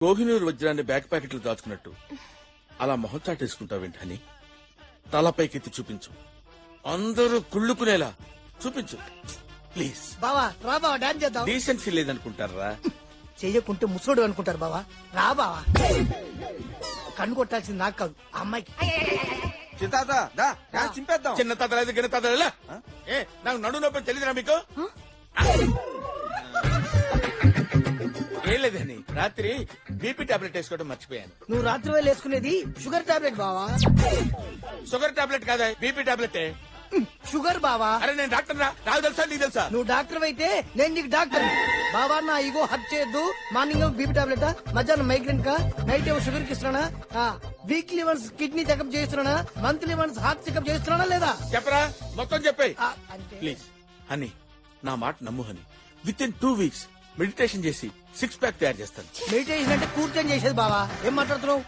కోహినూరు వజ్రాన్ని బ్యాక్ ప్యాకెట్లు దాచుకున్నట్టు అలా మొహం చాటేసుకుంటావేంటని తలపైకెత్తి చూపించు. అందరూ కుళ్ళుకునేలా చూపించు ప్లీజ్. బావా రా బావా డాన్స్ చేద్దాం. డీసెన్సీ లేదనుకుంటారా? చెయ్యకుంటే ముసోడు అనుకుంటారు బావా. రా బావా. కన్ను కొట్టాల్సింది నాకు కాదు, ఆ అమ్మాయికి. చింపేద్దాం. చిన్న తాత లేదు గిన్న తాత లేదా? ఏ నాకు నడు నొప్పి తెలియదురా మీకు? ఏం లేదని రాత్రి బీపీ టాబ్లెట్ వేసుకోవడం మర్చిపోయాను. నువ్వు రాత్రి వేళ వేసుకునేది షుగర్ టాబ్లెట్ బావా. షుగర్ టాబ్లెట్ కాదా, బీపీ టాబ్లెట్. షుగర్ బావా. అరే నేను డాక్టర్ రా, నాకు తెలుసా నీకు తెలుసా? నువ్వు డాక్టర్ అయితే నేను నీకు డాక్టర్. బావా నా ఇగో హక్ చేయొద్దు. మార్నింగ్ బీపీ టాబ్లెట్, మధ్యాహ్నం మైగ్రేన్ కా, నైట్ ఏమో షుగర్ కి ఇస్తున్నానా, వీక్లీ వన్స్ కిడ్నీ చెకప్ చేస్తున్నానా, మంత్లీ వన్స్ హార్ట్ చెకప్ చేస్తున్నానా లేదా? చెప్పరా మొత్తం చెప్పాయి అంటే ప్లీజ్. హనీ నా మాట నమ్ము honey. With in 2 weeks meditation చేసి 6 pack తయారు చేస్తాను. మెడిటేషన్ అంటే కూర్చొని చేసేది బావా. ఏం మాట్లాడుతున్నావు?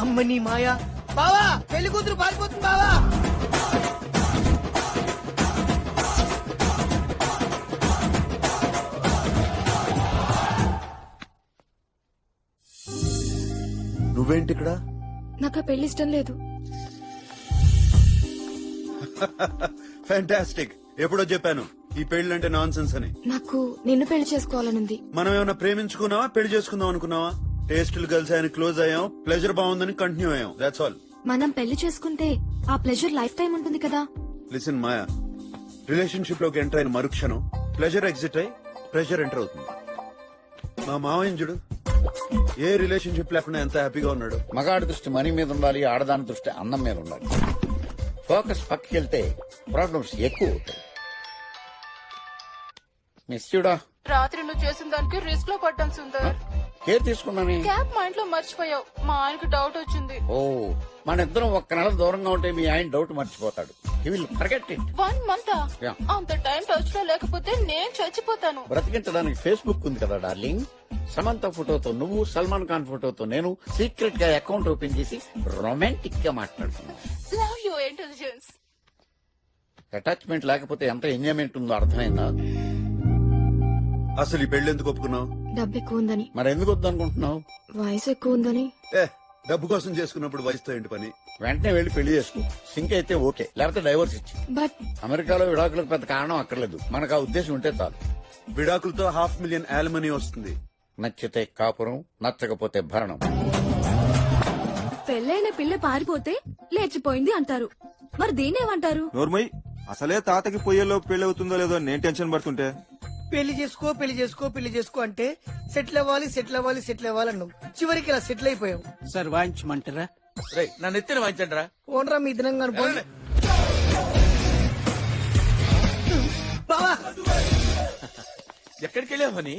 అమ్మ నీ మాయా. బావా పెళ్లి కూతురు పారిపోతుంది బావా. నువ్వేంటి ఇక్కడ? నాకు ఆ పెళ్లి ఇష్టం లేదు. ఫ్యాంటాస్టిక్. ఎప్పుడో చెప్పాను ఈ పెళ్లి నాన్ సెన్స్ అని. నాకు నిన్ను పెళ్లి చేసుకోవాలనుంది. మనం ఏమైనా ప్రేమించుకున్నావా, పెళ్లి చేసుకుందాం అనుకున్నావా? టేస్టులు కలిసాయని క్లోజ్ అయ్యాం, ప్లెజర్ బాగుందని కంటిన్యూ అయ్యాం, దాట్స్ ఆల్. మనం పెళ్లి చేసుకుంటే ఆ ప్లెజర్ లైఫ్ టైం ఉంటుంది కదా. లిసన్ మాయా, రిలేషన్షిప్ లోకి ఎంటర్ అయిన మరుక్షణం ప్లెజర్ ఎగ్జిట్ అయి ప్రెషర్ ఎంటర్ అవుతుంది. మా మావయ్య చూడు, ఏ రిలేషన్షిప్ లేకుండా ఎంత హ్యాపీగా ఉన్నాడు. మగాడి దృష్టి మనీ మీద ఉండాలి, ఆడదాని దృష్టి అన్నం మీద ఉండాలి. ఫోకస్ పక్కకి వెళ్తే ప్రాబ్లమ్స్ ఎక్కువ అవుతాయి. మిస్ చూడా, రాత్రి నువ్వు చేసిన దానికి రిస్క్ లో పడ్డాం సుందర్. కేర్ తీసుకున్నాను. క్యాప్ మా ఇంట్లో మర్చిపోయావు. మా ఆయనకి డౌట్ వచ్చింది. ఓ, మన ఇద్దరం ఒక్క నెల దూరంగా ఉంటే మీ ఆయన డౌట్ మర్చిపోతాడు. He will forget it. 1 month Yeah. అంత టైం టచ్ లో లేకపోతే నేను చచ్చిపోతాను. బ్రతికించడానికి ఫేస్బుక్ ఉంది కదా డార్లింగ్. సమంత ఫోటోతో నువ్వు, సల్మాన్ ఖాన్ ఫోటోతో నేను సీక్రెట్ గా అకౌంట్ ఓపెన్ చేసి రొమాంటిక్ గా మాట్లాడుతున్నాను. Love you intelligence. అటాచ్మెంట్ లేకపోతే ఎంత ఎంజాయ్మెంట్ ఉందో అర్థమైందా? అసలు ఈ పెళ్లి ఎందుకు ఒప్పుకున్నావు? డబ్బు ఎక్కువ ఉందని. మరి ఎందుకు వద్దనుకుంటున్నావు? వయసు ఎక్కువ ఉందని. డబ్బు కోసం చేసుకున్నప్పుడు వయసుతో ఏంటి పని? వెంటనే వెళ్లి పెళ్లి చేసుకో. సింక్ అయితే ఓకే, లేకపోతే డైవర్స్ ఇచ్చి. బట్ అమెరికాలో విడాకులకు పెద్ద కారణం అక్కర్లేదు, మనకు ఆ ఉద్దేశం ఉంటే చాలు. విడాకులతో 500,000 యాలమనీ వస్తుంది. నచ్చితే కాపురం, నచ్చకపోతే భరణం. పెళ్ళైన పిల్ల పారిపోతే లేచిపోయింది అంటారు, మరి దీన్నేమంటారు? నోర్మయ్, అసలే తాతకి పొయ్యేలో పెళ్లి అవుతుందో లేదో నేను టెన్షన్ పడుతుంటే పెళ్లి చేసుకో పెళ్లి చేసుకో పెళ్లి చేసుకో అంటే సెటిల్ అవ్వాలి సెటిల్ అవ్వాలి సెటిల్ అవ్వాలి అన్నావు. చివరికి ఇలా సెటిల్ అయిపోయావు. సార్ వాయించమంటారా? రే నా నెత్తిన వాయించండి రా. ఓనరా మీ దినంగా అనుకోండి. బావా ఎక్కడికి వెళ్ళావు హనీ?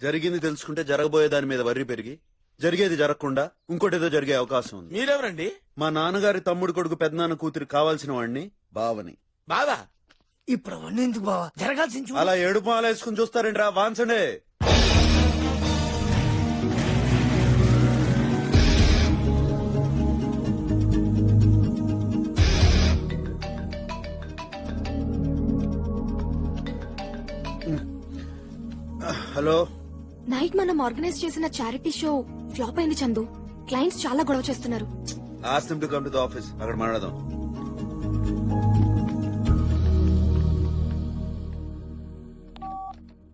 జరిగింది తెలుసుకుంటే జరగబోయే దాని మీద వర్రి పెరిగి, జరిగేది జరగకుండా ఇంకోటేదో జరిగే అవకాశం ఉంది. మీరెవరండి? మా నాన్నగారి తమ్ముడు కొడుకు పెద్దనాన్న కూతురు కావాల్సిన వాడిని బావని. బావా ఇప్పుడు అవన్నీ ఎందుకు బావా, జరగాల్సింది చూడు. అలా ఏడుపు మాల వేసుకుని చూస్తారేంట్రా, వాంచండే. హలో, నైట్ మనం ఆర్గనైజ్ చేసిన చారిటీ షో ఫ్లాప్ అయింది చందు. క్లయింట్స్ చాలా గొడవ చేస్తున్నారు. Ask him to come to the office, అక్కడ మాట్లాడదాం.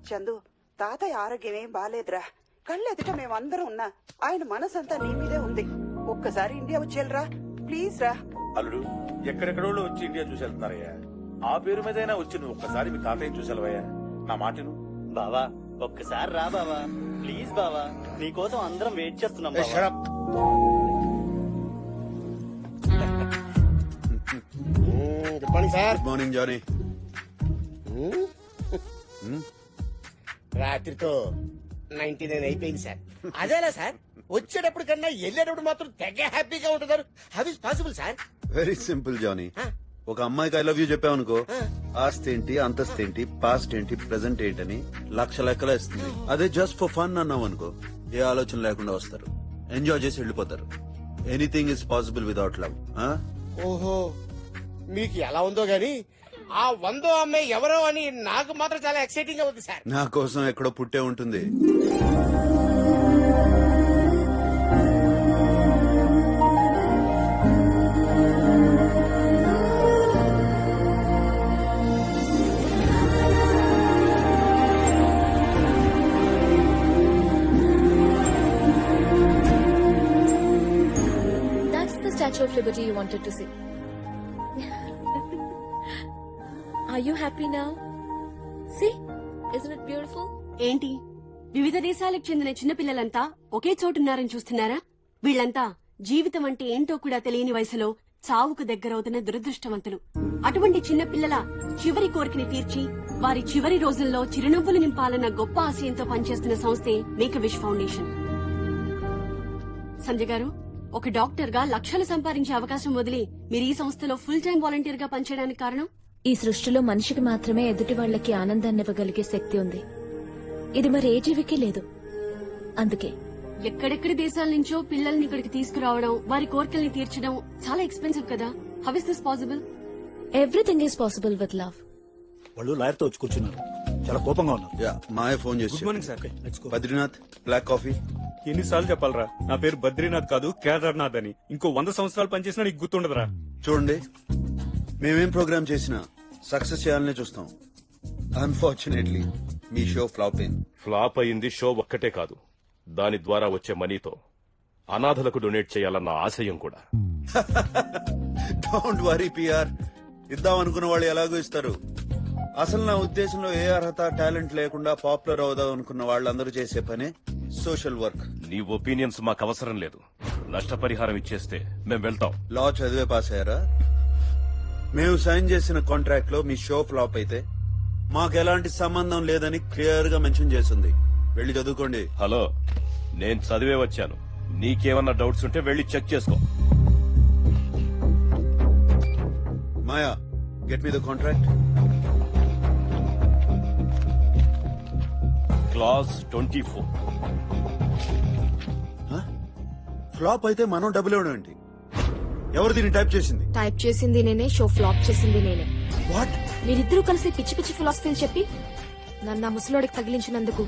చందు, తాతయ్య ఆరోగ్యం ఏం బాలేదురా. కళ్ళెదుట మేమందరం ఉన్నా ఆయన మనసంతా నీ మీదే ఉంది. ఒక్కసారి ఇండియా వచ్చేళ్ళరా ప్లీజ్ రా. అల్లుడు, ఎక్కడెక్కడో వచ్చి ఇండియా చూసి వెళ్తున్నారయ్యా. ఆ పేరు మీదైనా వచ్చి నువ్వు ఒక్కసారి మీ తాతయ్య చూసేవయ్యా. నా మాటను బావా ఒక్కసారి రా బావా, ప్లీజ్ బావా, నీకోసం అందరం వెయిట్ చేస్తున్నాం. Good morning Johnny. రాత్రితో 99 అయిపోయింది సార్. అదేలా సార్, వచ్చేటప్పుడు కన్నా వెళ్ళేటప్పుడు మాత్రం తెగ హ్యాపీగా ఉంటున్నారు. How is possible sir? Very simple Johnny. ఒక అమ్మాయికి ఐ లవ్ యూ చెప్పావనుకో, ఆస్తి ఏంటి, అంతస్తు ఏంటి, పాస్ట్ ఏంటి, ప్రెసెంట్ ఏంటని లక్ష లెక్కలా ఇస్తుంది. అదే జస్ట్ ఫర్ ఫన్ అన్నావు అనుకో, ఏ ఆలోచన లేకుండా వస్తారు, ఎంజాయ్ చేసి వెళ్ళిపోతారు. Anything is possible without love. ఓహో, మీకు ఎలా ఉందో గాని ఆ 100వ అమ్మాయి ఎవరో అని నాకు మాత్రం చాలా ఎక్సైటింగ్ గా ఉంది సార్. నా కోసం ఎక్కడో పుట్టే ఉంటుంది. Statue of Liberty you wanted to see. Are you happy now? See? Isn't it beautiful? ఏంటి వివిధ దేశాలకు చెందిన చిన్నపిల్లలంతా ఒకే చోటున్నారని చూస్తున్నారా? వీళ్లంతా జీవితం అంటే ఏంటో కూడా తెలియని వయసులో చావుకు దగ్గరవుతున్న దురదృష్టవంతులు. అటువంటి చిన్నపిల్లల చివరి కోరికని తీర్చి వారి చివరి రోజుల్లో చిరునవ్వులు నింపాలన్న గొప్ప ఆశయంతో పనిచేస్తున్న సంస్థే make a wish foundation. Sanjay గారు, ఒక డాక్టర్ గా లక్షలు సంపాదించే అవకాశం వదిలి మీరు ఈ సంస్థలో ఫుల్ టైం వాలంటీర్ గా పనిచేయడానికి కారణం? ఈ సృష్టిలో మనిషికి మాత్రమే ఎదుటి వాళ్లకి ఆనందాన్ని ఇవ్వగలిగే శక్తి ఉంది. ఇది మరి ఏ జీవికి లేదు. అందుకే ఎక్కడెక్కడి దేశాల నుంచో పిల్లల్ని ఇక్కడికి తీసుకురావడం, వారి కోరికల్ని తీర్చడం చాలా ఎక్స్పెన్సివ్ కదా. How is this possible? Everything is possible with love. వాళ్ళు లాయర్ తో వచ్చి కూర్చున్నారు, చాలా కోపంగా ఉన్నారు. మాయ ఫోన్ చేసి good morning sir. Badrinath black coffee. ఎన్నిసార్లు చెప్పాలరా, నా పేరు బద్రీనాథ్ కాదు కేదార్నాథ్ అని. ఇంకో 100 సంవత్సరాలు పనిచేసినా నీకు గుర్తుండదురా. చూడండి, మేమేం ప్రోగ్రామ్ చేసినా సక్సెస్ చేయాలనే చూస్తాం. అన్ఫార్చునేట్లీ మీ షో ఫ్లాప్ అయింది. ఫ్లాప్ అయింది షో ఒక్కటే కాదు, దాని ద్వారా వచ్చే మనీతో అనాథలకు డొనేట్ చేయాలన్న ఆశయం కూడా. డోంట్ వరీ పిఆర్, ఇద్దాం అనుకున్న వాళ్ళు ఎలాగో ఇస్తారు. అసలు నా ఉద్దేశంలో ఏ అర్హత టాలెంట్ లేకుండా పాపులర్ అవుదాం అనుకున్న వాళ్ళందరూ చేసే పనే సోషల్ వర్క్. నీ ఒపీనియన్స్ మాకు అవసరం లేదు. నష్టపరిహారం ఇచ్చేస్తే మేము వెళ్తాం. లా చదివే పాస్ అయ్యారా? మేము సైన్ చేసిన కాంట్రాక్ట్ లో మీ షో ఫ్లాప్ అయితే మాకు ఎలాంటి సంబంధం లేదని క్లియర్ గా మెన్షన్ చేసింది. వెళ్ళి చదువుకోండి. హలో, నేను చదివే వచ్చాను. నీకేమన్నా డౌట్స్ ఉంటే వెళ్ళి చెక్ చేసుకో. Maya, get me the contract. Clause 24. Flop అయితే మనం డబ్బులు ఇవ్వడం ఏంటి? ఎవరు దీన్ని టైప్ చేసింది? టైప్ చేసింది నేనే, షో ఫ్లాప్ చేసింది నేనే. వాట్? మీరిద్దరూ కలిసి పిచ్చి పిచ్చి ఫిలాసఫీలు చెప్పి నన్ను ఆ ముసలోడికి తగిలించినందుకు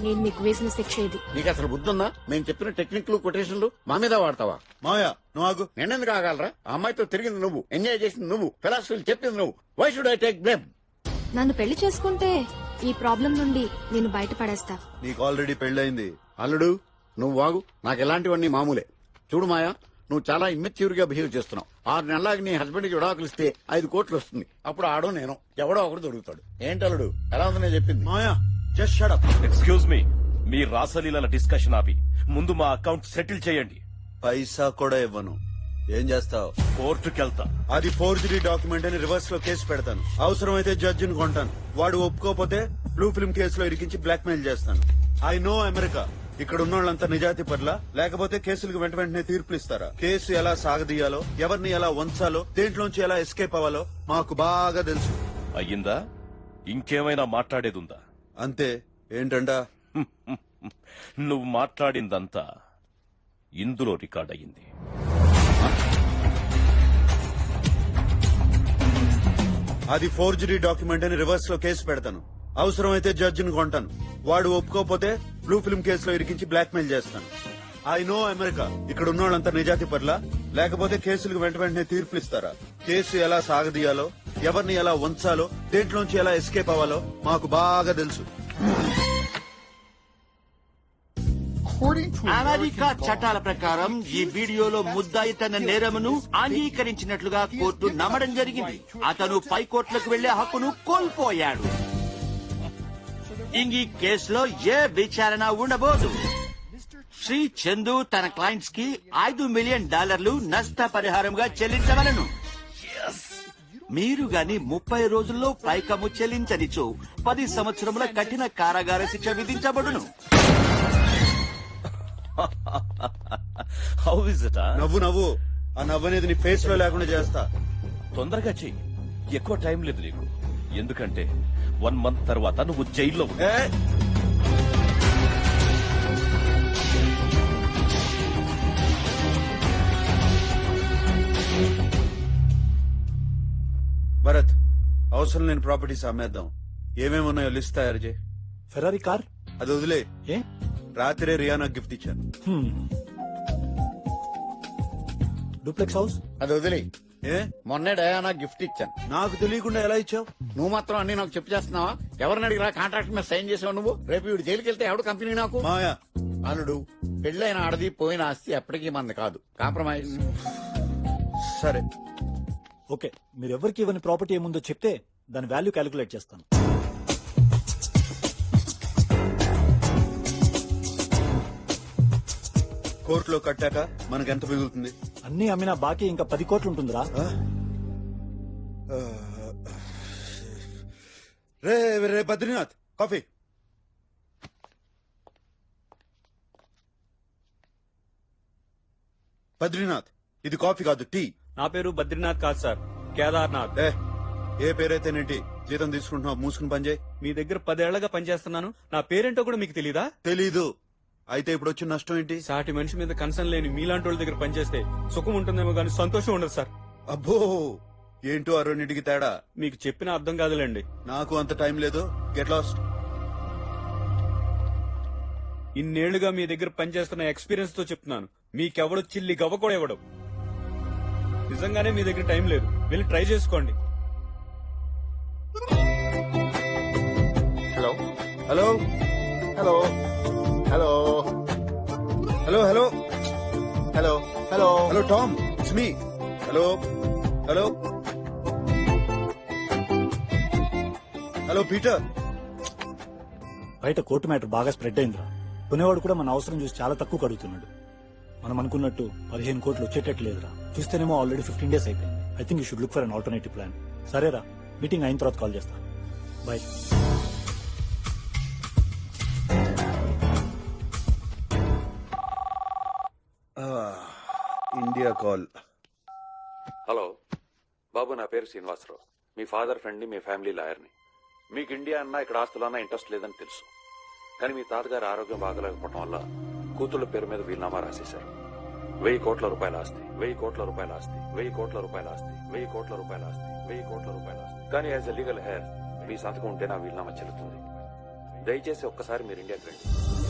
నేను మీకు వేసిన శిక్ష ఇది. నీకు అసలు బుద్ధుందా? మేము చెప్పిన టెక్నిక్లు కొటేషన్లు మా మీద వాడతావా? మాయా, నువ్వు ఆగు. నేనెందుకు ఆగలరా? ఆ అమ్మాయితో తిరిగింది నువ్వు, ఎంజాయ్ చేసింది నువ్వు, ఫిలాసఫీలు చెప్పింది నువ్వు. Why should I take blame? నన్ను పెళ్లి చేసుకుంటే ఈ ప్రాబ్లం నుండి నేను బయటపడేస్తా. నీకు ఆల్రెడీ పెళ్ళైంది. అల్లుడు, నువ్వు వాగు. నాకు ఎలాంటివన్నీ మామూలే. చూడు మాయా, నువ్వు చాలా ఇమ్మెచ్యూర్ గా బిహేవ్ చేస్తున్నావు. 6 నెలలకి నీ హస్బెండ్ కి విడాకులు ఇస్తే 5 కోట్లు వస్తుంది. అప్పుడు ఆడో నేను ఎవడో ఒకడు దొరుకుతాడు. ఏంటి అల్లుడు, ఎలా ఉందని చెప్పింది? Maya, just shut up. Excuse me, మీ రాసలీల డిస్కషన్ ఆపి ముందు మా అకౌంట్ సెటిల్ చేయండి. పైసా కూడా ఇవ్వను. ఏం చేస్తావు? కోర్టుకెళ్తా. అది ఫోర్జరీ డాక్యుమెంట్ అని రివర్స్ లో కేసు పెడతాను. అవసరమైతే జడ్జిని కొంటాను. వాడు ఒప్పుకోకపోతే బ్లూ ఫిల్మ్ కేసులో ఇరికించి బ్లాక్ మెయిల్ చేస్తాను. I know America. ఇక్కడ ఉన్న వాళ్ళంతా నిజాతి పట్ల, లేకపోతే కేసులకు వెంట వెంటనే తీర్పులు ఇస్తారా? కేసు ఎలా సాగదీయాలో, ఎవరిని ఎలా వంచాలో, దేంట్లోంచి ఎలా ఎస్కేప్ అవ్వాలో మాకు బాగా తెలుసు. అయ్యిందా? ఇంకేమైనా మాట్లాడేదుందా? అంతే. ఏంటంటా? నువ్వు మాట్లాడిందంతా ఇందులో రికార్డ్ అయ్యింది. అది ఫోర్జరీ డాక్యుమెంట్ అని రివర్స్ లో కేసు పెడతాను. అవసరమైతే జడ్జిని కొంటాను. వాడు ఒప్పుకోకపోతే బ్లూ ఫిల్మ్ కేసులో ఇరికించి బ్లాక్ మెయిల్ చేస్తాను. I know America. ఇక్కడ ఉన్న వాళ్ళంతా నిజాతి పట్ల, లేకపోతే కేసులకు వెంట వెంటనే తీర్పులు ఇస్తారా? కేసు ఎలా సాగదీయాలో, ఎవరిని ఎలా వంచాలో, దేంట్లోంచి ఎలా ఎస్కేప్ అవ్వాలో మాకు బాగా తెలుసు. అమెరికా చట్టాల ప్రకారం ఈ వీడియోలో ముద్దాయి తన నేరమును అంగీకరించినట్లుగా కోర్టు నమ్మడం జరిగింది. అతను పై కోర్టులకు వెళ్లే హక్కును కోల్పోయాడు. ఈ కేసులో ఏ విచారణ ఉండబోదు. శ్రీ చందు తన క్లయింట్స్ కి $5 మిలియన్ నష్టపరిహారంగా చెల్లించవలను. మీరు గాని 30 రోజుల్లో పైకము చెల్లించనిచో 10 సంవత్సరముల కఠిన కారాగార శిక్ష విధించబడును. How is it? నవ్వు నవ్వు. ఆ నవ్వు అనేది నీ ఫేస్ లో లేకుండా చేస్తా. తొందరగా చెయ్యి, ఎక్కువ టైం లేదు నీకు. ఎందుకంటే 1 మంత్ తర్వాత నువ్వు జైల్లో భరత్, అవసరం లేని ప్రాపర్టీస్ అమ్మేద్దాం. ఏమేమి ఉన్నాయో లిస్ట్ తయారు చేయి. ఫెరారీ కార్ అది వదిలే. ఏ రాత్రే రియానా గిఫ్ట్ ఇచ్చాను. డూప్లెక్స్ హౌస్ అది వదిలే. ఏ మొన్నే డయానా గిఫ్ట్ ఇచ్చాను. నాకు తెలియకుండా ఎలా ఇచ్చావు? నువ్వు మాత్రం అన్ని నాకు చెప్పు చేస్తున్నావా? ఎవరిని అడిగిరా కాంట్రాక్ట్ మీద సైన్ చేసావు నువ్వు? రేపు వీడు జైలుకి వెళ్తే ఎవడు కంపెనీ నాకు? మాయా అల్లుడు, పెళ్ళైన ఆడది పోయిన ఆస్తి ఎప్పటికీ మంది కాదు. కాంప్రమైజ్. సరే ఓకే, మీరు ఎవరికి ఇవ్వని ప్రాపర్టీ ఏముందో చెప్తే దాని వాల్యూ క్యాలిక్యులేట్ చేస్తాను. కోర్టులో కట్టాక మనకెంత మిగులుతుంది? అన్ని అమ్మినా బాకీ ఇంకా 10 కోట్లు ఉంటుందిరా. రే రే బద్రీనాథ్, కాఫీ. బద్రీనాథ్, ఇది కాఫీ కాదు, టీ. నా పేరు బద్రీనాథ్ కాదు సార్, కేదార్నాథ్. ఏ పేరైతేనేంటి? జీతం తీసుకుంటున్నావు, మూసుకుని పనిచేయి. మీ దగ్గర 10 ఏళ్లగా పనిచేస్తున్నాను. నా పేరేంటో కూడా మీకు తెలీదా? తెలీదు. అయితే ఇప్పుడు వచ్చిన నష్టం ఏంటి? సాటి మనిషి మీద కన్సర్న్ లేని మీలాంటి వాళ్ళ దగ్గర పనిచేస్తే సుఖం ఉంటుందేమో కానీ సంతోషం ఉండదు సార్. అబ్బో, ఏంటో ఆ రెండింటికి తేడా? మీకు చెప్పిన అర్థం కాదులేండి. నాకు అంత టైం లేదు. Get lost. ఇన్నేళ్లుగా మీ దగ్గర పనిచేస్తున్న ఎక్స్పీరియన్స్ తో చెప్తున్నాను, మీకెవడు చిల్లి గవ్వ కూడా ఇవ్వడం. నిజంగానే మీ దగ్గర టైం లేదు, వెళ్ళి ట్రై చేసుకోండి. Hello hello hello hello hello hello hello hello hello Tom, it's me. Hello hello hello Peter. బయట కోర్టు మ్యాటర్ బాగా స్ప్రెడ్ అయిందిరా. కొనేవాడు కూడా మన అవసరం చూసి చాలా తక్కువ కడుగుతున్నాడు. మనం అనుకున్నట్టు 15 కోట్లు వచ్చేటట్టు లేదురా. చూస్తేనేమో ఆల్రెడీ 15 days అయిపోయింది. I think you should look for an alternative plan. సరేరా, మీటింగ్ అయిన తర్వాత కాల్ చేస్తా. బాయ్. India call. హలో బాబు, నా పేరు శ్రీనివాసరావు. మీ ఫాదర్ ఫ్రెండ్ని, మీ ఫ్యామిలీ లాయర్ని. మీకు ఇండియా అన్నా ఇక్కడ ఆస్తులన్నా ఇంట్రెస్ట్ లేదని తెలుసు. కానీ మీ తాతగారి ఆరోగ్యం బాగలేకపోవడం వల్ల కూతుళ్ళ పేరు మీద వీలునామా రాసేశారు. 1000 కోట్ల రూపాయల ఆస్తి, 1000 కోట్ల రూపాయల ఆస్తి, 1000 కోట్ల రూపాయల ఆస్తి, 1000 కోట్ల రూపాయల ఆస్తి, 1000 కోట్ల రూపాయల ఆస్తి. కానీ యాజ్ ఎ లీగల్ హెయిర్ మీ సంతకం ఉంటే నా వీలునామా చెల్లుతుంది. దయచేసి ఒక్కసారి మీరు ఇండియాకి రండి.